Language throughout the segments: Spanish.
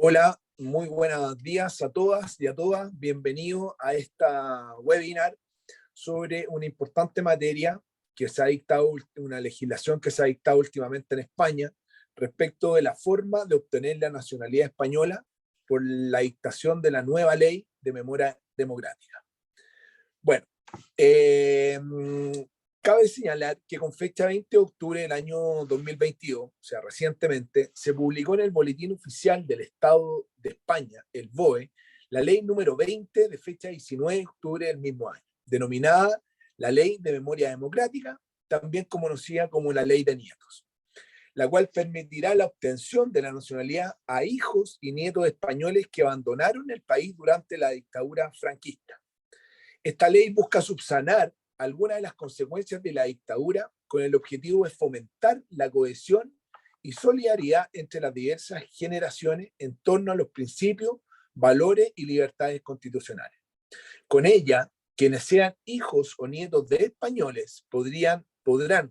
Hola, muy buenos días a todas y a todas. Bienvenido a esta webinar sobre una importante materia que se ha dictado, una legislación que se ha dictado últimamente en España respecto de la forma de obtener la nacionalidad española por la dictación de la nueva ley de memoria democrática. Bueno, eh, cabe señalar que con fecha 20 de octubre del año 2022, o sea, recientemente, se publicó en el Boletín Oficial del Estado de España, el BOE, la ley número 20 de fecha 19 de octubre del mismo año, denominada la Ley de Memoria Democrática, también conocida como la Ley de Nietos, la cual permitirá la obtención de la nacionalidad a hijos y nietos españoles que abandonaron el país durante la dictadura franquista. Esta ley busca subsanar algunas de las consecuencias de la dictadura con el objetivo de fomentar la cohesión y solidaridad entre las diversas generaciones en torno a los principios, valores y libertades constitucionales. Con ella, quienes sean hijos o nietos de españoles podrán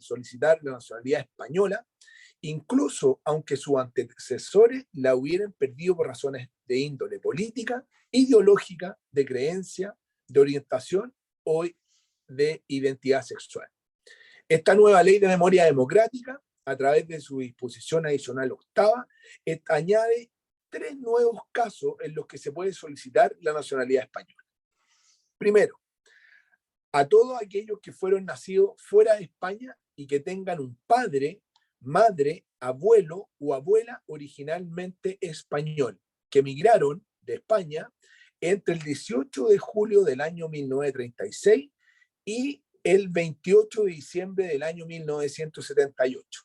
solicitar la nacionalidad española, incluso aunque sus antecesores la hubieran perdido por razones de índole política, ideológica, de creencia, de orientación o de identidad sexual. Esta nueva ley de memoria democrática, a través de su disposición adicional octava, añade 3 nuevos casos en los que se puede solicitar la nacionalidad española. Primero, a todos aquellos que fueron nacidos fuera de España y que tengan un padre, madre, abuelo o abuela originalmente español, que emigraron de España entre el 18 de julio del año 1936 y el 28 de diciembre del año 1978.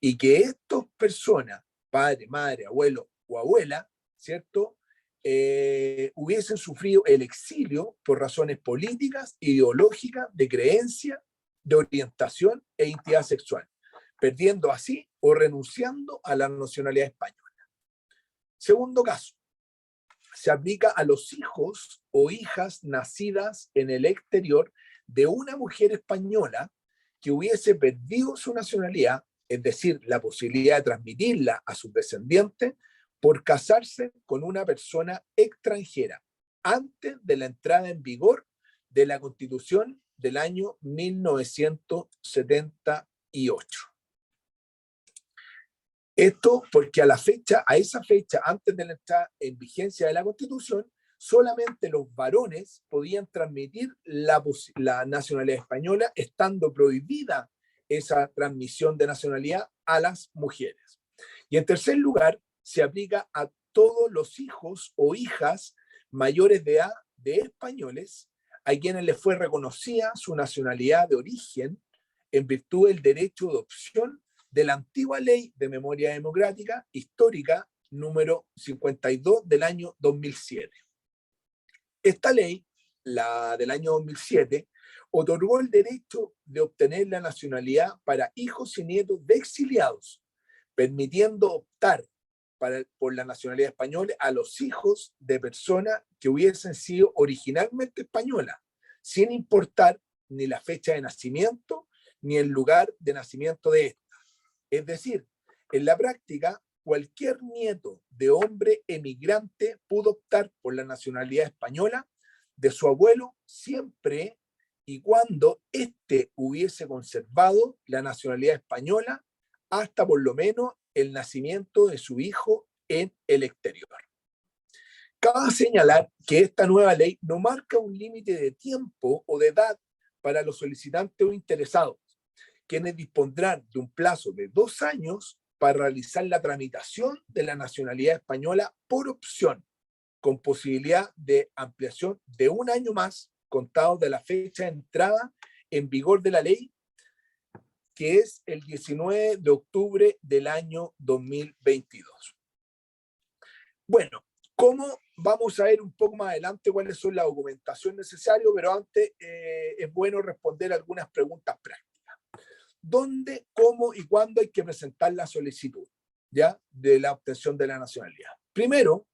Y que estas personas, padre, madre, abuelo o abuela, ¿cierto? Hubiesen sufrido el exilio por razones políticas, ideológicas, de creencia, de orientación e identidad sexual, perdiendo así o renunciando a la nacionalidad española. Segundo caso, se aplica a los hijos o hijas nacidas en el exterior de una mujer española que hubiese perdido su nacionalidad, es decir, la posibilidad de transmitirla a sus descendientes, por casarse con una persona extranjera antes de la entrada en vigor de la Constitución del año 1978. Esto porque a esa fecha, antes de la entrada en vigencia de la Constitución, solamente los varones podían transmitir la nacionalidad española, estando prohibida esa transmisión de nacionalidad a las mujeres. Y en tercer lugar, se aplica a todos los hijos o hijas mayores de edad de españoles a quienes les fue reconocida su nacionalidad de origen en virtud del derecho de adopción de la antigua Ley de Memoria Democrática histórica número 52 del año 2007. Esta ley, la del año 2007, otorgó el derecho de obtener la nacionalidad para hijos y nietos de exiliados, permitiendo optar por la nacionalidad española a los hijos de personas que hubiesen sido originalmente españolas, sin importar ni la fecha de nacimiento ni el lugar de nacimiento de esta. Es decir, en la práctica, cualquier nieto de hombre emigrante pudo optar por la nacionalidad española de su abuelo siempre y cuando éste hubiese conservado la nacionalidad española hasta por lo menos el nacimiento de su hijo en el exterior. Cabe señalar que esta nueva ley no marca un límite de tiempo o de edad para los solicitantes o interesados, quienes dispondrán de un plazo de 2 años para realizar la tramitación de la nacionalidad española por opción, con posibilidad de ampliación de 1 año más, contado de la fecha de entrada en vigor de la ley, que es el 19 de octubre del año 2022. Bueno, ¿cómo? Vamos a ver un poco más adelante cuáles son la documentación necesaria, pero antes es bueno responder algunas preguntas prácticas. ¿Dónde, cómo y cuándo hay que presentar la solicitud, ¿ya?, de la obtención de la nacionalidad? Primero,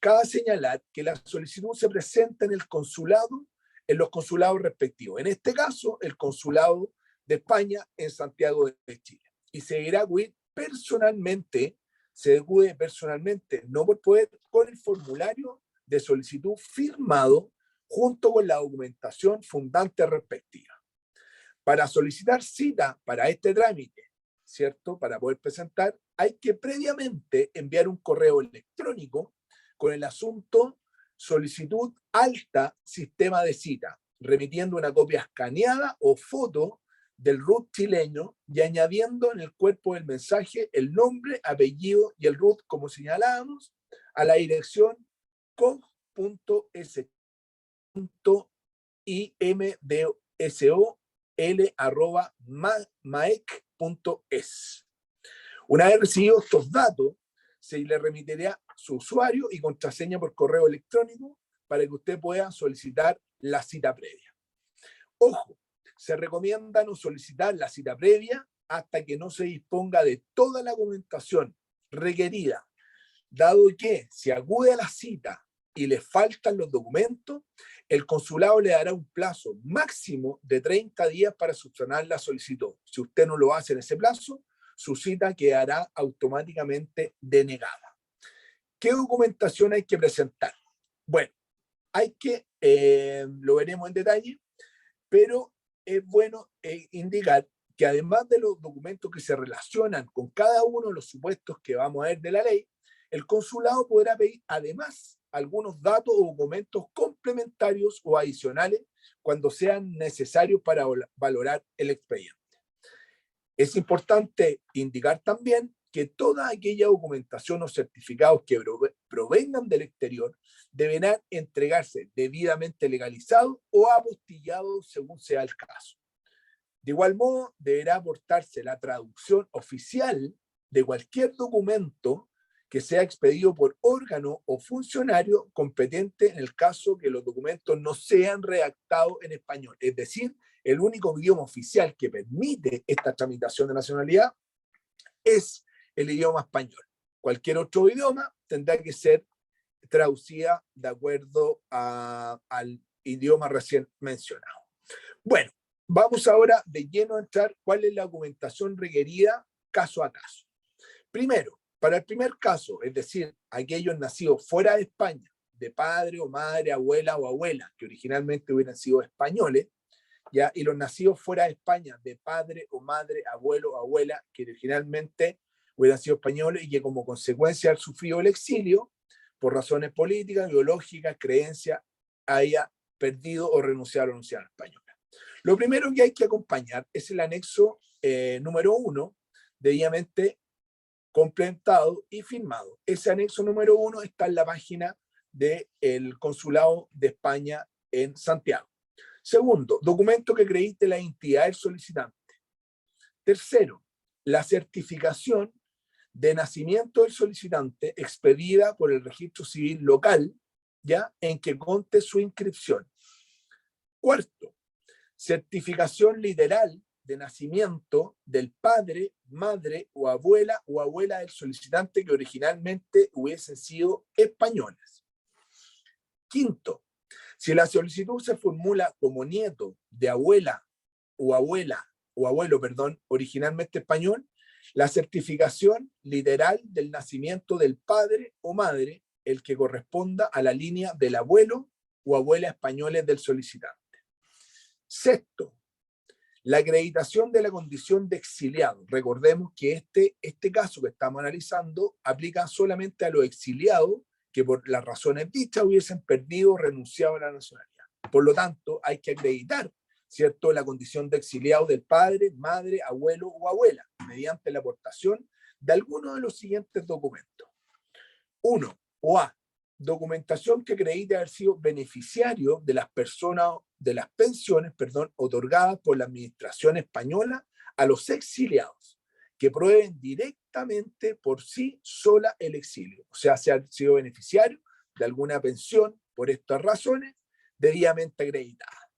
cabe señalar que la solicitud se presenta en el consulado, en los consulados respectivos. En este caso, el consulado de España en Santiago de Chile. Y se irá a acudir personalmente se acude personalmente, no por poder, con el formulario de solicitud firmado junto con la documentación fundante respectiva. Para solicitar cita para este trámite, ¿cierto? Para poder presentar, hay que previamente enviar un correo electrónico con el asunto solicitud alta sistema de cita, remitiendo una copia escaneada o foto del RUT chileño y añadiendo en el cuerpo del mensaje el nombre, apellido y el RUT, como señalábamos, a la dirección cog.s.imdsol@maec.es. Una vez recibidos estos datos, se le remitirá su usuario y contraseña por correo electrónico para que usted pueda solicitar la cita previa. Ojo, se recomienda no solicitar la cita previa hasta que no se disponga de toda la documentación requerida, dado que si acude a la cita y le faltan los documentos, el consulado le dará un plazo máximo de 30 días para subsanar la solicitud. Si usted no lo hace en ese plazo, su cita quedará automáticamente denegada. ¿Qué documentación hay que presentar? Bueno, lo veremos en detalle, pero es bueno indicar que además de los documentos que se relacionan con cada uno de los supuestos que vamos a ver de la ley, el consulado podrá pedir además algunos datos o documentos complementarios o adicionales cuando sean necesarios para valorar el expediente. Es importante indicar también que toda aquella documentación o certificados que provengan del exterior deberán entregarse debidamente legalizados o apostillados según sea el caso. De igual modo, deberá aportarse la traducción oficial de cualquier documento que sea expedido por órgano o funcionario competente en el caso que los documentos no sean redactados en español. Es decir, el único idioma oficial que permite esta tramitación de nacionalidad es el idioma español. Cualquier otro idioma tendrá que ser traducida de acuerdo al idioma recién mencionado. Bueno, vamos ahora de lleno a entrar cuál es la documentación requerida caso a caso. Primero, para el primer caso, es decir, aquellos nacidos fuera de España, de padre o madre, abuela o abuela, que originalmente hubieran sido españoles, ¿ya? Y los nacidos fuera de España, de padre o madre, abuelo o abuela, que originalmente hubieran sido españoles y que como consecuencia han sufrido el exilio, por razones políticas, biológicas, creencias, haya perdido o renunciado a la nacionalidad española. Lo primero que hay que acompañar es el anexo número 1, debidamente completado y firmado. Ese anexo número 1 está en la página del Consulado de España en Santiago. Segundo, documento que acredite la identidad del solicitante. Tercero, la certificación de nacimiento del solicitante expedida por el registro civil local, ya en que conste su inscripción. Cuarto, certificación literal de nacimiento del padre, madre o abuela del solicitante que originalmente hubiesen sido españoles. Quinto, si la solicitud se formula como nieto de abuela o abuelo, originalmente español, la certificación literal del nacimiento del padre o madre, el que corresponda a la línea del abuelo o abuela españoles del solicitante. Sexto, la acreditación de la condición de exiliado. Recordemos que este caso que estamos analizando aplica solamente a los exiliados que por las razones dichas hubiesen perdido o renunciado a la nacionalidad. Por lo tanto, hay que acreditar, ¿cierto?, la condición de exiliado del padre, madre, abuelo o abuela, mediante la aportación de alguno de los siguientes documentos. 1. O A. Documentación que acredite haber sido beneficiario de las pensiones, otorgadas por la administración española a los exiliados, que prueben directamente por sí sola el exilio. O sea, se ha sido beneficiario de alguna pensión por estas razones, debidamente acreditada.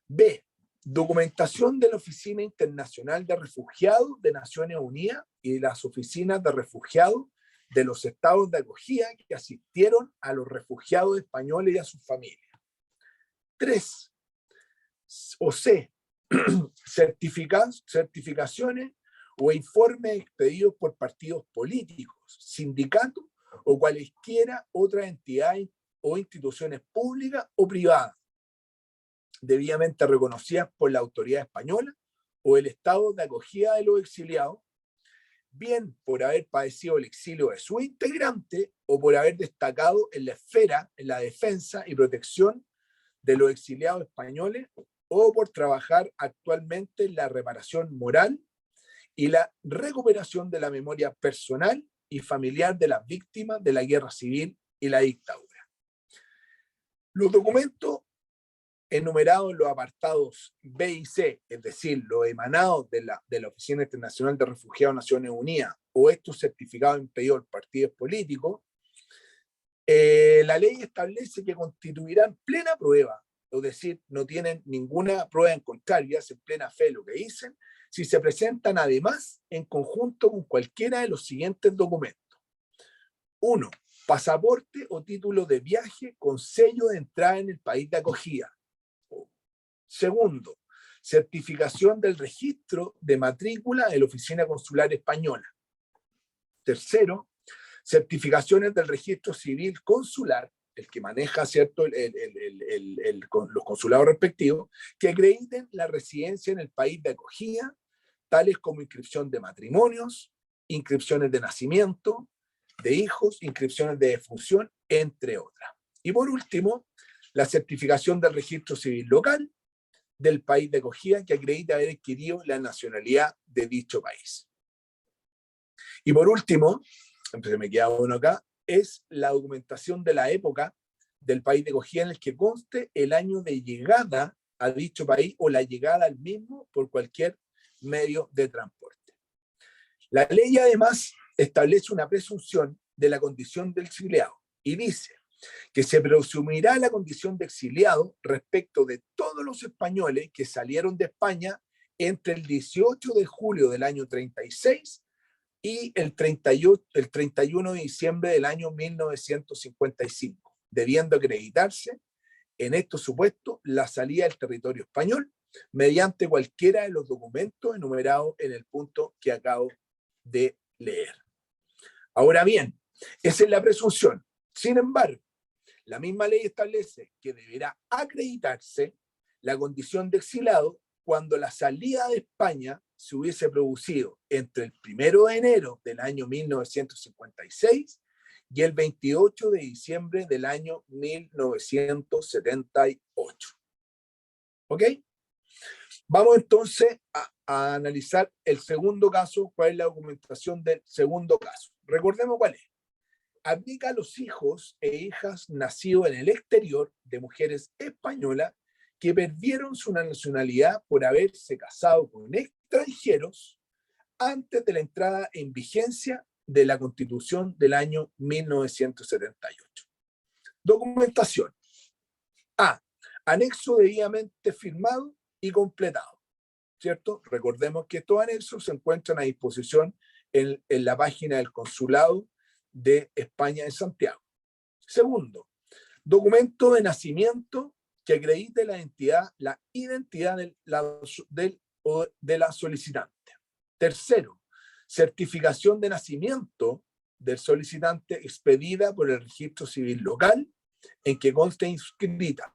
B. Documentación de la Oficina Internacional de Refugiados de Naciones Unidas y de las oficinas de refugiados de los estados de acogida que asistieron a los refugiados españoles y a sus familias. 3. O C. Certificaciones o informes expedidos por partidos políticos, sindicatos o cualesquiera otras entidades o instituciones públicas o privadas, debidamente reconocidas por la autoridad española o el estado de acogida de los exiliados, bien por haber padecido el exilio de su integrante o por haber destacado en la esfera, en la defensa y protección de los exiliados españoles, o por trabajar actualmente en la reparación moral y la recuperación de la memoria personal y familiar de las víctimas de la guerra civil y la dictadura. Los documentos enumerados en los apartados B y C, es decir, los emanados de la Oficina Internacional de Refugiados de Naciones Unidas o estos certificados impedidos por partidos políticos, la ley establece que constituirán plena prueba, es decir, no tienen ninguna prueba en contrario, hacen plena fe lo que dicen, si se presentan además en conjunto con cualquiera de los siguientes documentos. 1. Pasaporte o título de viaje con sello de entrada en el país de acogida. Segundo, certificación del registro de matrícula de la Oficina Consular Española. Tercero, certificaciones del registro civil consular, el que maneja, ¿cierto?, los consulados respectivos, que acrediten la residencia en el país de acogida, tales como inscripción de matrimonios, inscripciones de nacimiento, de hijos, inscripciones de defunción, entre otras. Y por último, la certificación del registro civil local del país de acogida que acredita haber adquirido la nacionalidad de dicho país. Y por último, se me queda uno acá, es la documentación de la época del país de acogida en el que conste el año de llegada a dicho país o la llegada al mismo por cualquier medio de transporte. La ley además establece una presunción de la condición del exiliado y dice que se presumirá la condición de exiliado respecto de todos los españoles que salieron de España entre el 18 de julio del año 36 y el 31 de diciembre del año 1955, debiendo acreditarse en estos supuestos la salida del territorio español mediante cualquiera de los documentos enumerados en el punto que acabo de leer. Ahora bien, esa es la presunción. Sin embargo, la misma ley establece que deberá acreditarse la condición de exiliado cuando la salida de España se hubiese producido entre el 1 de enero del año 1956 y el 28 de diciembre del año 1978. ¿Ok? Vamos entonces a analizar el segundo caso. ¿Cuál es la documentación del segundo caso? Recordemos cuál es. Aplica a los hijos e hijas nacidos en el exterior de mujeres españolas que perdieron su nacionalidad por haberse casado con extranjeros antes de la entrada en vigencia de la Constitución del año 1978. Documentación. A. Anexo debidamente firmado y completado, ¿cierto? Recordemos que estos anexos se encuentran a disposición en la página del Consulado de España en Santiago. Segundo, documento de nacimiento que acredite la identidad de la solicitante. Tercero, certificación de nacimiento del solicitante expedida por el registro civil local en que conste inscrita.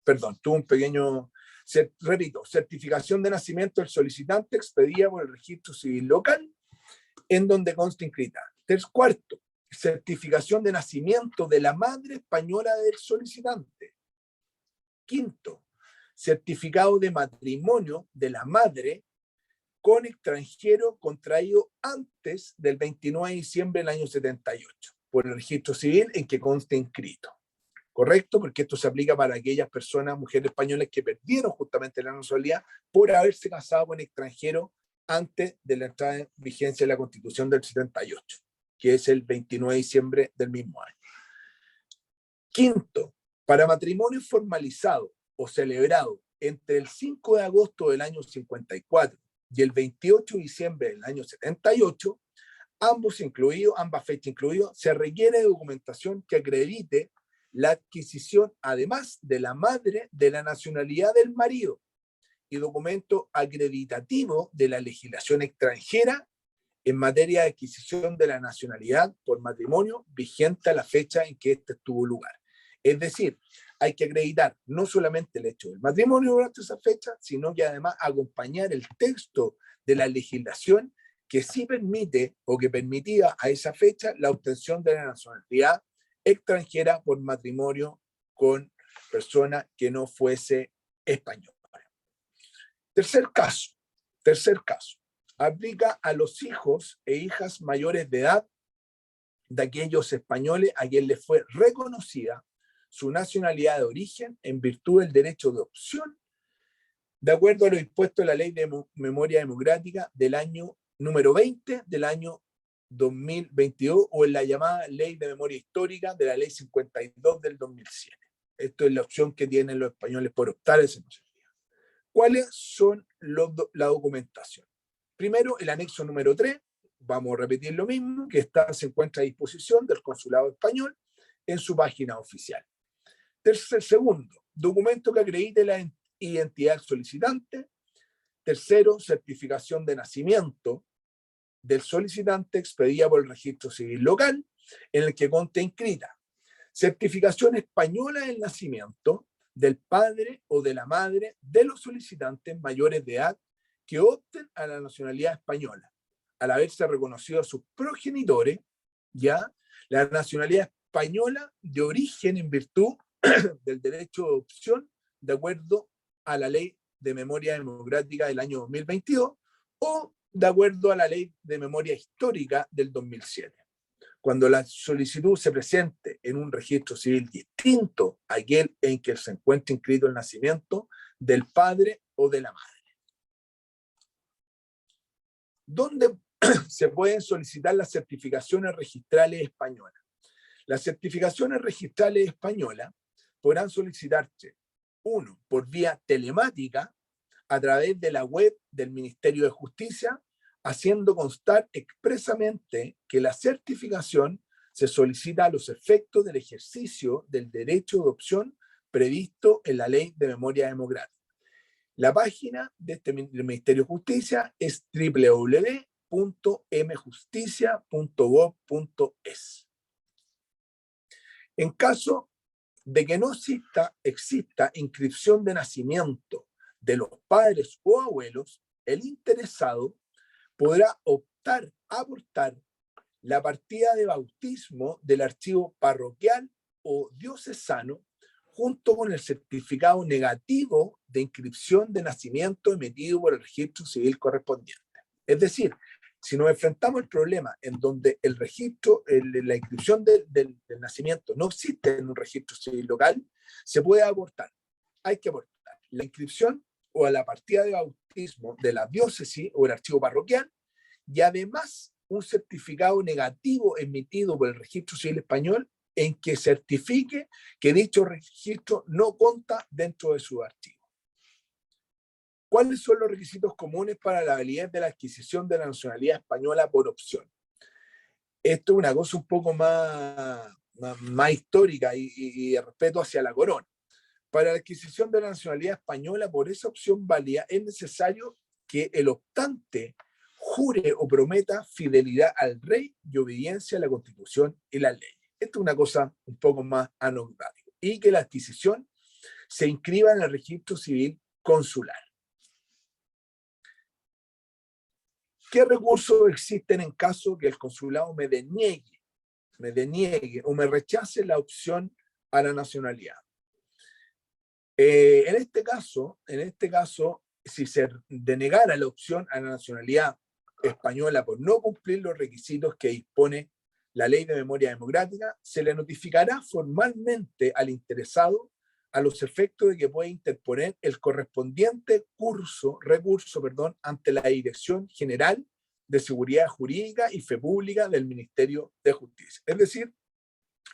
Perdón, tuve un pequeño... Repito, certificación de nacimiento del solicitante expedida por el registro civil local en donde conste inscrita. Cuarto, certificación de nacimiento de la madre española del solicitante. Quinto, certificado de matrimonio de la madre con extranjero contraído antes del 29 de diciembre del año 78 por el registro civil en que conste inscrito. ¿Correcto? Porque esto se aplica para aquellas personas, mujeres españolas que perdieron justamente la nacionalidad por haberse casado con extranjeros antes de la entrada en vigencia de la Constitución del 78, que es el 29 de diciembre del mismo año. Quinto, para matrimonio formalizado o celebrado entre el 5 de agosto del año 54 y el 28 de diciembre del año 78, ambas fechas incluidas, se requiere documentación que acredite la adquisición, además de la madre, de la nacionalidad del marido y documento acreditativo de la legislación extranjera en materia de adquisición de la nacionalidad por matrimonio vigente a la fecha en que éste tuvo lugar. Es decir, hay que acreditar no solamente el hecho del matrimonio durante esa fecha, sino que además acompañar el texto de la legislación que sí permite o que permitía a esa fecha la obtención de la nacionalidad extranjera por matrimonio con persona que no fuese española. Tercer caso, aplica a los hijos e hijas mayores de edad de aquellos españoles a quienes les fue reconocida su nacionalidad de origen en virtud del derecho de opción, de acuerdo a lo dispuesto en la Ley de Memoria Democrática del año número 20 del año 2022 o en la llamada Ley de Memoria Histórica de la Ley 52 del 2007. Esto es la opción que tienen los españoles por optar a esa nacionalidad. ¿Cuáles son la documentación? Primero, el anexo número 3, vamos a repetir lo mismo, que se encuentra a disposición del Consulado Español en su página oficial. Segundo, documento que acredite la identidad del solicitante. Tercero, certificación de nacimiento del solicitante expedida por el registro civil local, en el que conste inscrita certificación española del nacimiento del padre o de la madre de los solicitantes mayores de edad que opten a la nacionalidad española, al haberse reconocido a sus progenitores, ya, la nacionalidad española de origen en virtud del derecho de opción, de acuerdo a la Ley de Memoria Democrática del año 2022 o de acuerdo a la Ley de Memoria Histórica del 2007. Cuando la solicitud se presente en un registro civil distinto a aquel en que se encuentre inscrito el nacimiento del padre o de la madre. ¿Dónde se pueden solicitar las certificaciones registrales españolas? Las certificaciones registrales españolas podrán solicitarse, uno, por vía telemática, a través de la web del Ministerio de Justicia, haciendo constar expresamente que la certificación se solicita a los efectos del ejercicio del derecho de opción previsto en la Ley de Memoria Democrática. La página del Ministerio de Justicia es www.mjusticia.gov.es. En caso de que no exista inscripción de nacimiento de los padres o abuelos, el interesado podrá optar a aportar la partida de bautismo del archivo parroquial o diocesano junto con el certificado negativo de inscripción de nacimiento emitido por el registro civil correspondiente. Es decir, si nos enfrentamos al problema en donde el registro, la inscripción del nacimiento no existe en un registro civil local, se puede aportar. Hay que aportar la inscripción o a la partida de bautismo de la diócesis o el archivo parroquial y además un certificado negativo emitido por el registro civil español en que certifique que dicho registro no consta dentro de su archivo. ¿Cuáles son los requisitos comunes para la validez de la adquisición de la nacionalidad española por opción? Esto es una cosa un poco más histórica y de respeto hacia la corona. Para la adquisición de la nacionalidad española por esa opción válida es necesario que el optante jure o prometa fidelidad al rey y obediencia a la Constitución y las leyes. Esto es una cosa un poco más anecdótica. Y que la adquisición se inscriba en el registro civil consular. ¿Qué recursos existen en caso que el consulado me deniegue o me rechace la opción a la nacionalidad? En este caso, si se denegara la opción a la nacionalidad española por no cumplir los requisitos que dispone la Ley de Memoria Democrática, se le notificará formalmente al interesado a los efectos de que puede interponer el correspondiente recurso ante la Dirección General de Seguridad Jurídica y Fe Pública del Ministerio de Justicia. Es decir,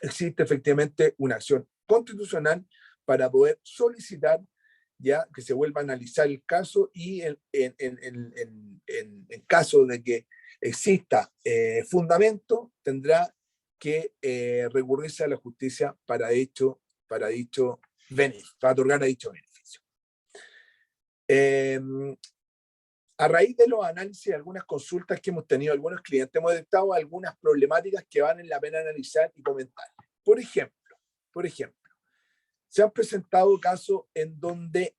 existe efectivamente una acción constitucional para poder solicitar ya que se vuelva a analizar el caso y en caso de que exista fundamento, tendrá que recurrirse a la justicia para otorgar a dicho beneficio. A raíz de los análisis de algunas consultas que hemos tenido algunos clientes, hemos detectado algunas problemáticas que valen la pena analizar y comentar. Por ejemplo, se han presentado casos en donde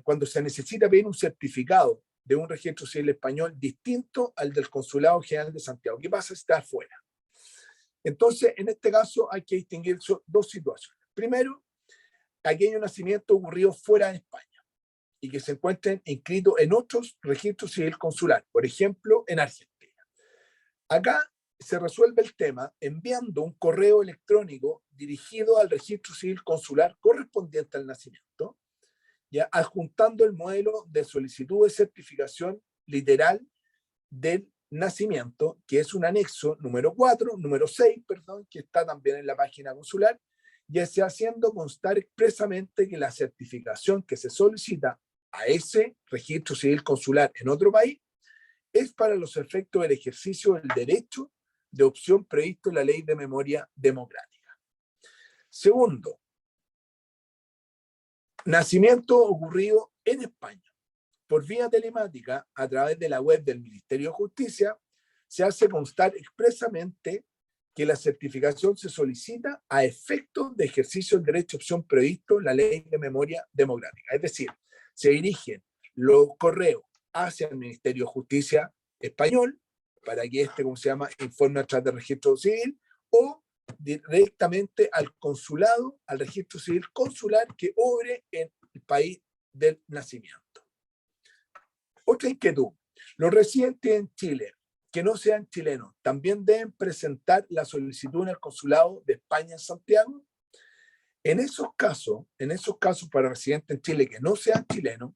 cuando se necesita pedir un certificado de un registro civil español distinto al del Consulado General de Santiago. ¿Qué pasa si está afuera? Entonces, en este caso hay que distinguir dos situaciones. Primero, aquellos nacimientos ocurridos fuera de España y que se encuentren inscritos en otros registros civil consular, por ejemplo, en Argentina. Acá se resuelve el tema enviando un correo electrónico dirigido al registro civil consular correspondiente al nacimiento, ya adjuntando el modelo de solicitud de certificación literal del nacimiento, que es un anexo número 6, que está también en la página consular, ya se haciendo constar expresamente que la certificación que se solicita a ese registro civil consular en otro país es para los efectos del ejercicio del derecho de opción previsto en la Ley de Memoria Democrática. Segundo, nacimiento ocurrido en España. Por vía telemática, a través de la web del Ministerio de Justicia, se hace constar expresamente que la certificación se solicita a efectos de ejercicio del derecho de opción previsto en la Ley de Memoria Democrática. Es decir, se dirigen los correos hacia el Ministerio de Justicia español para que informe a través del registro civil, o directamente al consulado, al registro civil consular que obre en el país del nacimiento. Otra inquietud: los residentes en Chile que no sean chilenos también deben presentar la solicitud en el consulado de España en Santiago. En esos casos para residentes en Chile que no sean chilenos,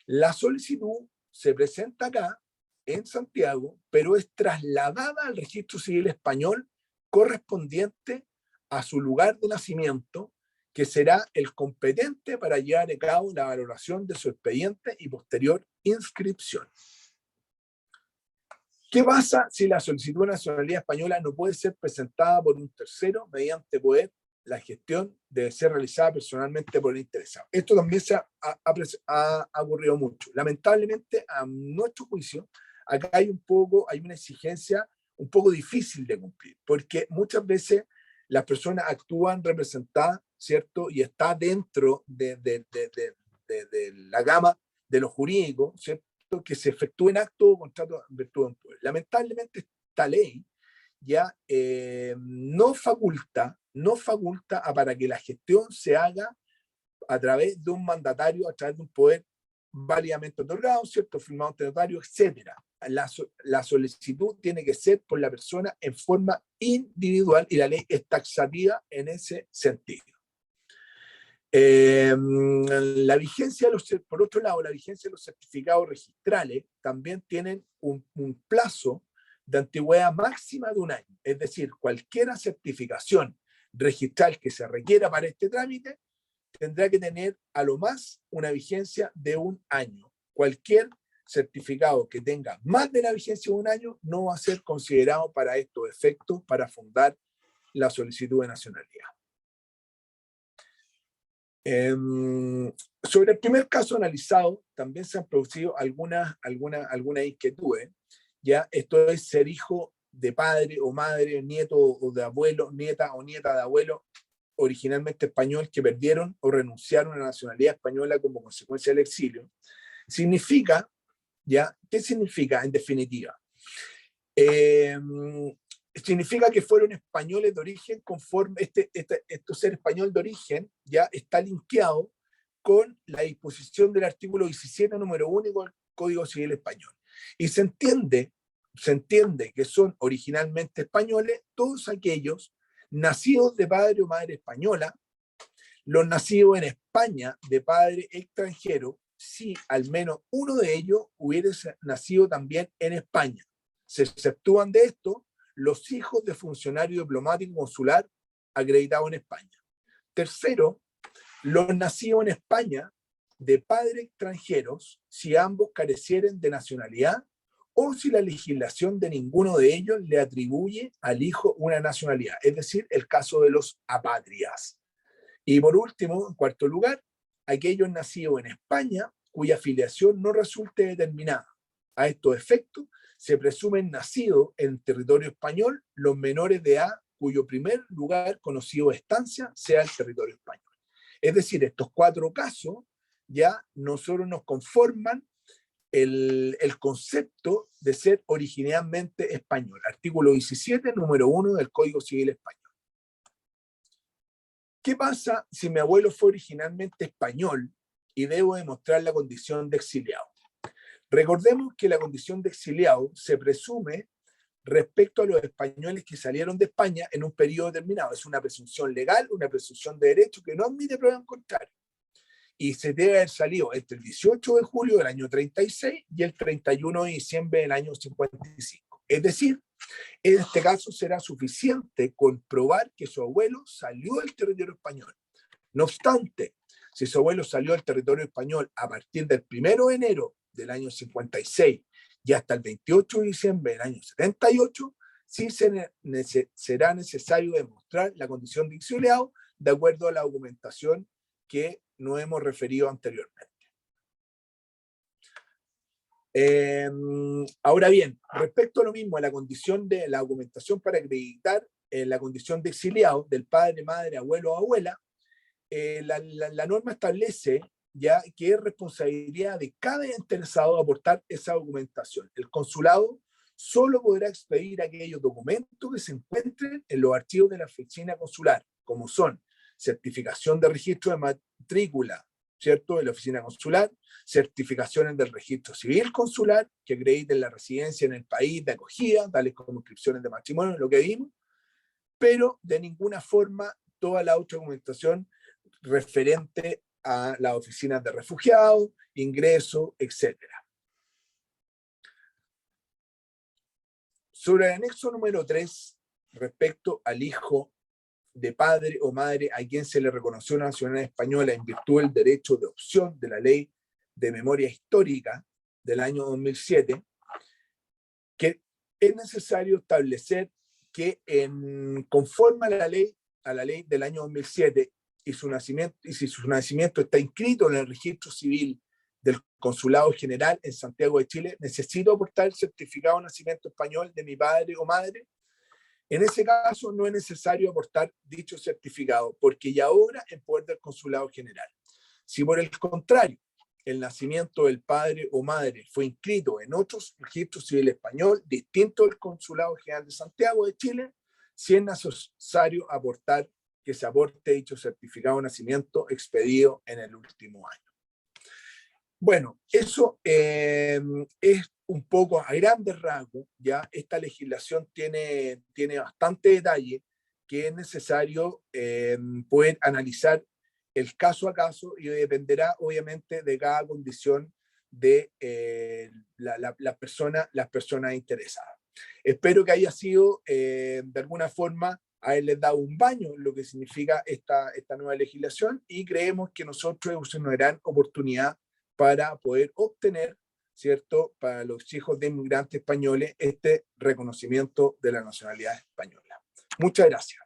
la solicitud se presenta acá en Santiago, pero es trasladada al registro civil español correspondiente a su lugar de nacimiento, que será el competente para llevar a cabo la valoración de su expediente y posterior inscripción. ¿Qué pasa si la solicitud de nacionalidad española no puede ser presentada por un tercero mediante poder? La gestión debe ser realizada personalmente por el interesado. Esto también ha ocurrido mucho. Lamentablemente, a nuestro juicio, acá hay una exigencia un poco difícil de cumplir, porque muchas veces las personas actúan representadas, ¿cierto? Y está dentro de la gama de lo jurídico, ¿cierto? Que se efectúen actos o contratos en virtud de un poder. Lamentablemente, esta ley ya no faculta para que la gestión se haga a través de un mandatario, a través de un poder válidamente otorgado, ¿cierto? Firmado ante notario, etc. La solicitud tiene que ser por la persona en forma individual y la ley es taxativa en ese sentido. La vigencia por otro lado, la vigencia de los certificados registrales también tienen un plazo de antigüedad máxima de 1 año. Es decir, cualquier certificación registral que se requiera para este trámite tendrá que tener a lo más una vigencia de 1 año. Cualquier certificado que tenga más de la vigencia de 1 año no va a ser considerado para estos efectos para fundar la solicitud de nacionalidad. Sobre el primer caso analizado, también se han producido algunas inquietudes. Ya, esto es ser hijo de padre o madre, nieto o de abuelo, nieta o nieta de abuelo originalmente español que perdieron o renunciaron a la nacionalidad española como consecuencia del exilio. Significa, ¿ya? ¿Qué significa en definitiva? Significa que fueron españoles de origen conforme esto ser español de origen ya está linkeado con la disposición del artículo 17, número 1 del Código Civil Español. Y se entiende que son originalmente españoles todos aquellos nacidos de padre o madre española, los nacidos en España de padre extranjero, si al menos uno de ellos hubiese nacido también en España. Se exceptúan de esto los hijos de funcionario diplomático consular acreditado en España. Tercero, los nacidos en España de padres extranjeros, si ambos carecieren de nacionalidad o si la legislación de ninguno de ellos le atribuye al hijo una nacionalidad, es decir, el caso de los apátridas. Y por último, en cuarto lugar, aquellos nacidos en España cuya filiación no resulte determinada. A estos efectos, se presumen nacidos en territorio español los menores de edad cuyo primer lugar conocido de estancia sea el territorio español. Es decir, estos cuatro casos ya nosotros nos conforman el concepto de ser originalmente español. Artículo 17, número 1 del Código Civil Español. ¿Qué pasa si mi abuelo fue originalmente español y debo demostrar la condición de exiliado? Recordemos que la condición de exiliado se presume respecto a los españoles que salieron de España en un periodo determinado. Es una presunción legal, una presunción de derecho que no admite prueba en contrario. Y se debe haber salido entre el 18 de julio del año 36 y el 31 de diciembre del año 55. Es decir, en este caso será suficiente comprobar que su abuelo salió del territorio español. No obstante, si su abuelo salió del territorio español a partir del 1 de enero del año 56 y hasta el 28 de diciembre del año 78, sí será necesario demostrar la condición de exiliado de acuerdo a la documentación que nos hemos referido anteriormente. Ahora bien, respecto a lo mismo, a la condición de la documentación para acreditar la condición de exiliado del padre, madre, abuelo o abuela, la norma establece ya que es responsabilidad de cada interesado aportar esa documentación. El consulado solo podrá expedir aquellos documentos que se encuentren en los archivos de la oficina consular, como son certificación de registro de matrícula, ¿cierto?, de la oficina consular, certificaciones del registro civil consular que acrediten la residencia en el país de acogida, tales como inscripciones de matrimonio, lo que vimos, pero de ninguna forma toda la otra documentación referente a las oficinas de refugiados, ingreso, etc. Sobre el anexo número 3, respecto al hijo de padre o madre a quien se le reconoció una nacionalidad española en virtud del derecho de opción de la Ley de Memoria Histórica del año 2007, que es necesario establecer que conforme a la ley del año 2007 y si su nacimiento está inscrito en el registro civil del Consulado General en Santiago de Chile, necesito aportar el certificado de nacimiento español de mi padre o madre. En ese caso no es necesario aportar dicho certificado porque ya obra en poder del Consulado General. Si por el contrario el nacimiento del padre o madre fue inscrito en otros registros civil español distinto del Consulado General de Santiago de Chile, sí es necesario que se aporte dicho certificado de nacimiento expedido en el último año. Bueno, eso es un poco a grandes rasgos. Ya esta legislación tiene bastante detalle que es necesario poder analizar el caso a caso y dependerá obviamente de cada condición de las personas interesadas. Espero que haya sido de alguna forma haberles dado un baño en lo que significa esta nueva legislación y creemos que nosotros es una gran oportunidad para poder obtener, ¿cierto?, para los hijos de inmigrantes españoles este reconocimiento de la nacionalidad española. Muchas gracias.